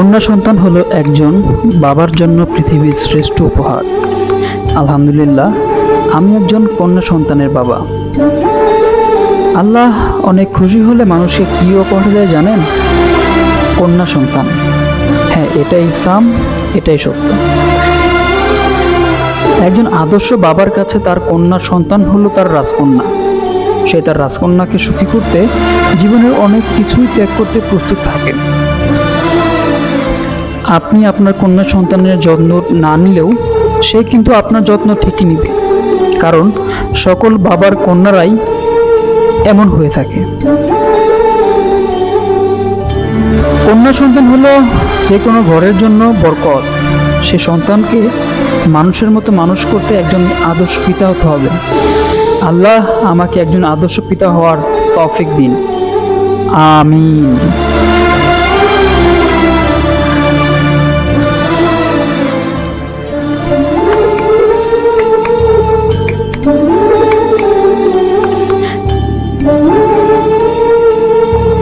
কন্যা সন্তান হলো একজন বাবার জন্য পৃথিবীর শ্রেষ্ঠ উপহার। আলহামদুলিল্লাহ, আমি একজন কন্যা সন্তানের বাবা। আল্লাহ অনেক খুশি হলে মানুষকে কী উপহার দেয় জানেন? কন্যা সন্তান। হ্যাঁ, এটাই ইসলাম, এটাই সত্য। একজন আদর্শ বাবার কাছে তার কন্যা সন্তান হলো তার রাজকন্যা। সে তার রাজকন্যাকে সুখী করতে জীবনের অনেক কিছুই ত্যাগ করতে প্রস্তুত থাকে। আপনি আপনার কন্যা সন্তানের যত্ন না নিলেও সে কিন্তু আপনার যত্ন ঠিকই নেবে, কারণ সকল বাবার কন্যারাই এমন হয়ে থাকে। কন্যা সন্তান হলো যে কোনো ঘরের জন্য বরকত। সে সন্তানকে মানুষের মতো মানুষ করতে একজন আদর্শ পিতা হতে হবে। আল্লাহ আমাকে একজন আদর্শ পিতা হওয়ার তৌফিক দিন। আমিন।